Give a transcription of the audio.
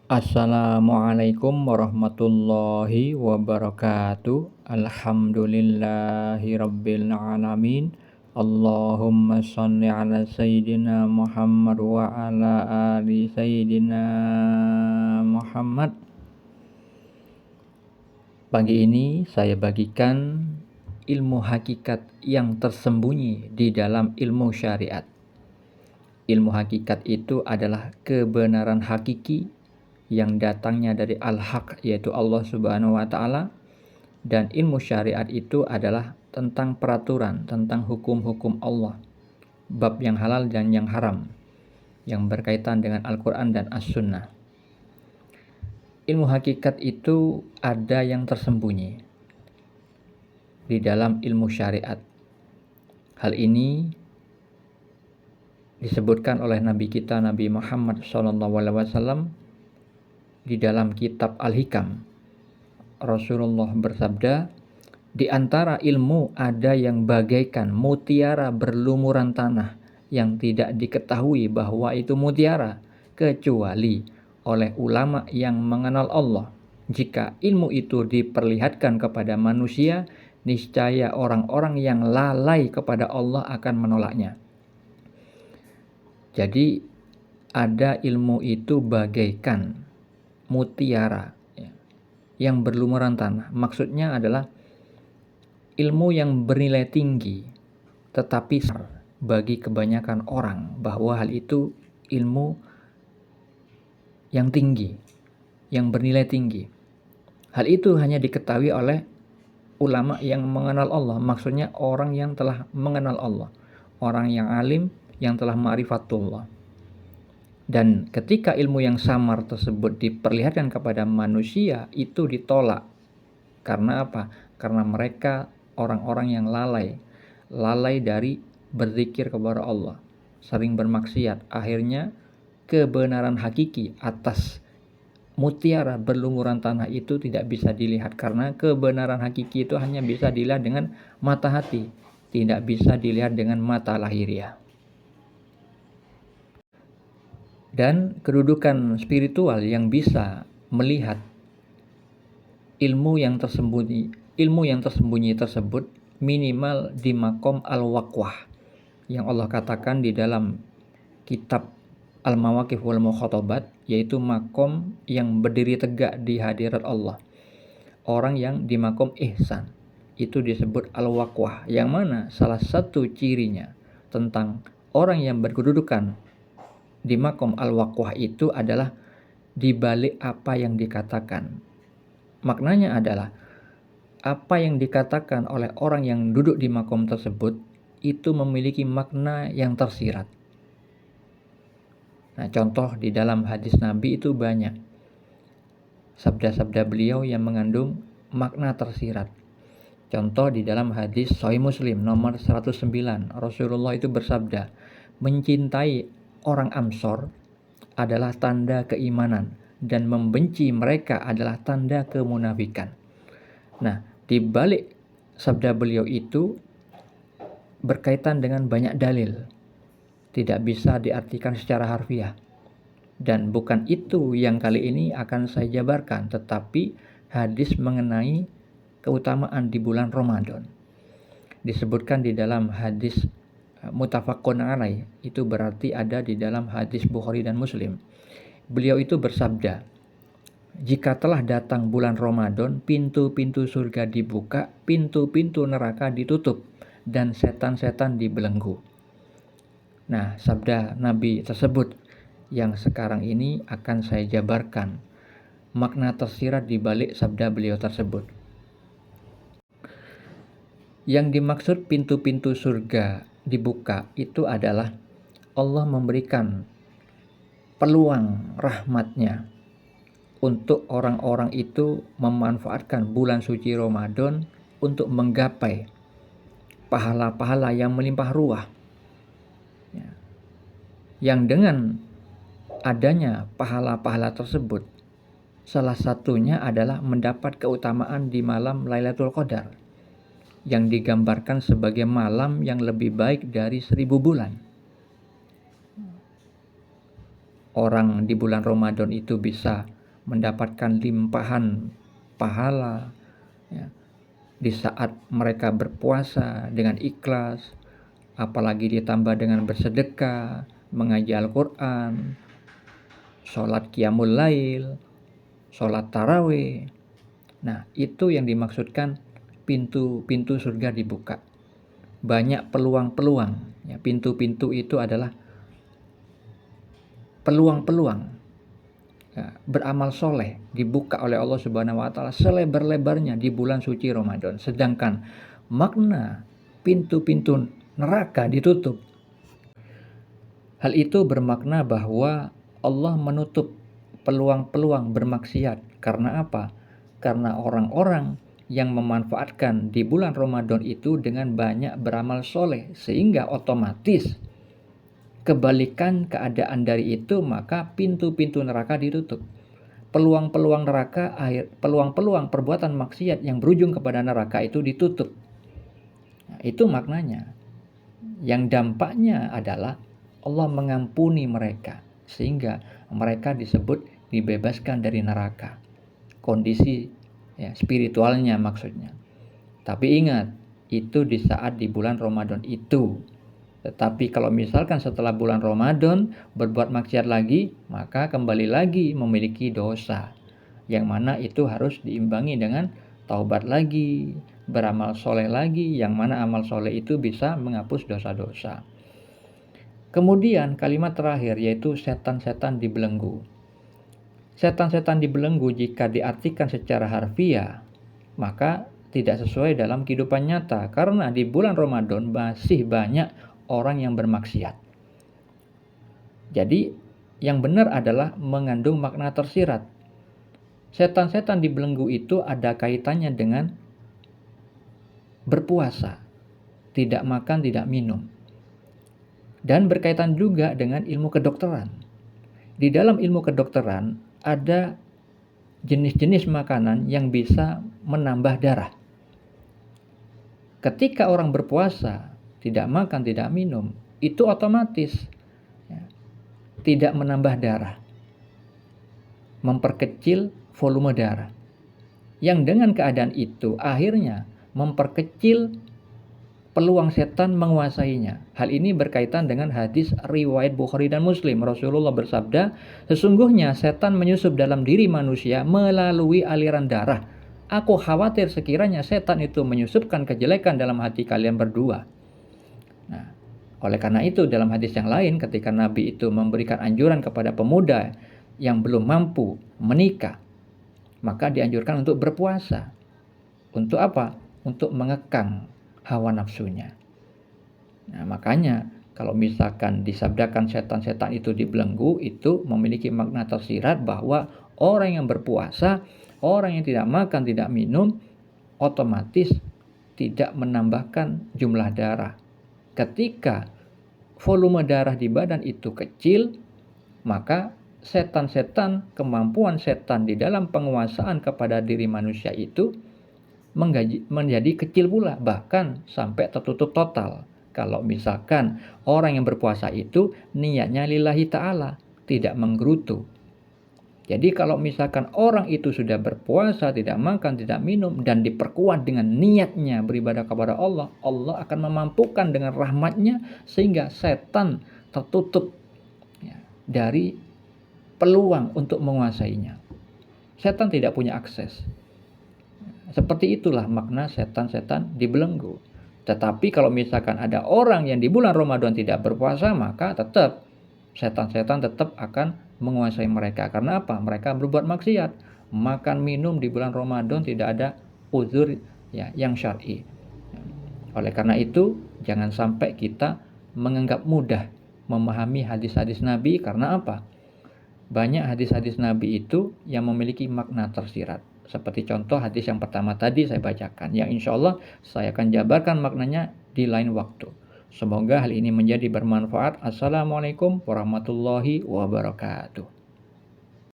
Assalamualaikum warahmatullahi wabarakatuh. Alhamdulillahirabbil alamin. Allahumma shalli ala sayyidina Muhammad wa ala ali sayyidina Muhammad. Pagi ini saya bagikan ilmu hakikat yang tersembunyi di dalam ilmu syariat. Ilmu hakikat itu adalah kebenaran hakiki yang datangnya dari Al-Haq, yaitu Allah Subhanahu wa Ta'ala, dan ilmu syariat itu adalah tentang peraturan, tentang hukum-hukum Allah, bab yang halal dan yang haram, yang berkaitan dengan Al-Quran dan As-Sunnah. Ilmu hakikat itu ada yang tersembunyi di dalam ilmu syariat. Hal ini disebutkan oleh Nabi kita Nabi Muhammad SAW di dalam kitab Al-Hikam. Rasulullah bersabda, di antara ilmu ada yang bagaikan mutiara berlumuran tanah yang tidak diketahui bahwa itu mutiara kecuali oleh ulama yang mengenal Allah. Jika ilmu itu diperlihatkan kepada manusia, niscaya orang-orang yang lalai kepada Allah akan menolaknya. Jadi ada ilmu itu bagaikan mutiara yang berlumuran tanah. Maksudnya adalah ilmu yang bernilai tinggi, tetapi bagi kebanyakan orang bahwa hal itu ilmu yang tinggi, yang bernilai tinggi. Hal itu hanya diketahui oleh ulama yang mengenal Allah. Maksudnya orang yang telah mengenal Allah, orang yang alim, yang telah ma'rifatullah. Dan ketika ilmu yang samar tersebut diperlihatkan kepada manusia, itu ditolak. Karena apa? Karena mereka orang-orang yang lalai dari berzikir kepada Allah, sering bermaksiat. Akhirnya kebenaran hakiki atas mutiara berlumuran tanah itu tidak bisa dilihat, karena kebenaran hakiki itu hanya bisa dilihat dengan mata hati, tidak bisa dilihat dengan mata lahiriah. Dan kedudukan spiritual yang bisa melihat ilmu yang tersembunyi tersebut minimal di makom al-waqwah yang Allah katakan di dalam kitab Al-Mawaqif wal Mukhatabat, yaitu makom yang berdiri tegak di hadirat Allah. Orang yang di makom ihsan itu disebut al-waqwah, yang mana salah satu cirinya tentang orang yang berkedudukan di makom al-waqwah itu adalah dibalik apa yang dikatakan. Maknanya adalah apa yang dikatakan oleh orang yang duduk di makom tersebut itu memiliki makna yang tersirat. Nah, contoh di dalam hadis Nabi itu banyak sabda-sabda beliau yang mengandung makna tersirat. Contoh di dalam hadis Sahih Muslim nomor 109, Rasulullah itu bersabda, mencintai orang Ansor adalah tanda keimanan dan membenci mereka adalah tanda kemunafikan. Nah, di balik sabda beliau itu berkaitan dengan banyak dalil, tidak bisa diartikan secara harfiah. Dan bukan itu yang kali ini akan saya jabarkan, tetapi hadis mengenai keutamaan di bulan Ramadan. Disebutkan di dalam hadis muttafaqun alaih, itu berarti ada di dalam hadis Bukhari dan Muslim. Beliau itu bersabda, jika telah datang bulan Ramadan, pintu-pintu surga dibuka, pintu-pintu neraka ditutup, dan setan-setan dibelenggu. Nah, sabda Nabi tersebut yang sekarang ini akan saya jabarkan makna tersirat di balik sabda beliau tersebut. Yang dimaksud pintu-pintu surga dibuka itu adalah Allah memberikan peluang rahmatnya untuk orang-orang itu memanfaatkan bulan suci Ramadan untuk menggapai pahala-pahala yang melimpah ruah. Yang dengan adanya pahala-pahala tersebut, salah satunya adalah mendapat keutamaan di malam Lailatul Qadar, yang digambarkan sebagai malam yang lebih baik dari 1000 bulan. Orang di bulan Ramadan itu bisa mendapatkan limpahan pahala ya, di saat mereka berpuasa dengan ikhlas, apalagi ditambah dengan bersedekah, mengaji Al-Quran, sholat qiyamul lail, sholat tarawih. Nah, itu yang dimaksudkan pintu-pintu surga dibuka. Banyak peluang-peluang. Ya, pintu-pintu itu adalah peluang-peluang ya, beramal soleh dibuka oleh Allah Subhanahu wa Ta'ala selebar-lebarnya di bulan suci Ramadan. Sedangkan makna pintu-pintu neraka ditutup. Hal itu bermakna bahwa Allah menutup peluang-peluang bermaksiat. Karena apa? Karena orang-orang yang memanfaatkan di bulan Ramadan itu dengan banyak beramal soleh, sehingga otomatis kebalikan keadaan dari itu, maka pintu-pintu neraka ditutup. Peluang-peluang neraka, peluang-peluang perbuatan maksiat yang berujung kepada neraka itu ditutup. Nah, itu maknanya. Yang dampaknya adalah Allah mengampuni mereka, sehingga mereka disebut dibebaskan dari neraka. Kondisi ya, spiritualnya maksudnya. Tapi ingat, itu di saat di bulan Ramadan itu. Tetapi kalau misalkan setelah bulan Ramadan berbuat maksiat lagi, maka kembali lagi memiliki dosa. Yang mana itu harus diimbangi dengan taubat lagi, beramal soleh lagi, yang mana amal soleh itu bisa menghapus dosa-dosa. Kemudian kalimat terakhir yaitu setan-setan dibelenggu. Setan-setan dibelenggu jika diartikan secara harfiah, maka tidak sesuai dalam kehidupan nyata, karena di bulan Ramadan masih banyak orang yang bermaksiat. Jadi yang benar adalah mengandung makna tersirat. Setan-setan dibelenggu itu ada kaitannya dengan berpuasa, tidak makan, tidak minum. Dan berkaitan juga dengan ilmu kedokteran. Di dalam ilmu kedokteran ada jenis-jenis makanan yang bisa menambah darah. Ketika orang berpuasa, tidak makan, tidak minum, itu otomatis ya, tidak menambah darah, memperkecil volume darah. Yang dengan keadaan itu akhirnya memperkecil peluang setan menguasainya. Hal ini berkaitan dengan hadis riwayat Bukhari dan Muslim. Rasulullah bersabda, sesungguhnya setan menyusup dalam diri manusia melalui aliran darah. Aku khawatir sekiranya setan itu menyusupkan kejelekan dalam hati kalian berdua. Nah, oleh karena itu dalam hadis yang lain ketika Nabi itu memberikan anjuran kepada pemuda yang belum mampu menikah, maka dianjurkan untuk berpuasa. Untuk apa? Untuk mengekang hawa nafsunya. Nah, makanya kalau misalkan disabdakan setan-setan itu dibelenggu, itu memiliki makna tersirat bahwa orang yang berpuasa, orang yang tidak makan, tidak minum, otomatis tidak menambahkan jumlah darah. Ketika volume darah di badan itu kecil, maka setan-setan, kemampuan setan di dalam penguasaan kepada diri manusia itu menjadi kecil pula, bahkan sampai tertutup total. Kalau misalkan orang yang berpuasa itu niatnya lillahi ta'ala, tidak menggerutu. Jadi kalau misalkan orang itu sudah berpuasa, tidak makan, tidak minum, dan diperkuat dengan niatnya beribadah kepada Allah, Allah akan memampukan dengan rahmatnya sehingga setan tertutup ya, dari peluang untuk menguasainya. Setan tidak punya akses. Seperti itulah makna setan-setan dibelenggu. Tetapi kalau misalkan ada orang yang di bulan Ramadan tidak berpuasa, maka tetap setan-setan tetap akan menguasai mereka. Karena apa? Mereka berbuat maksiat. Makan minum di bulan Ramadan tidak ada uzur ya, yang syar'i. Oleh karena itu, jangan sampai kita menganggap mudah memahami hadis-hadis Nabi. Karena apa? Banyak hadis-hadis Nabi itu yang memiliki makna tersirat. Seperti contoh hadis yang pertama tadi saya bacakan, yang insya Allah saya akan jabarkan maknanya di lain waktu. Semoga hal ini menjadi bermanfaat. Assalamualaikum warahmatullahi wabarakatuh.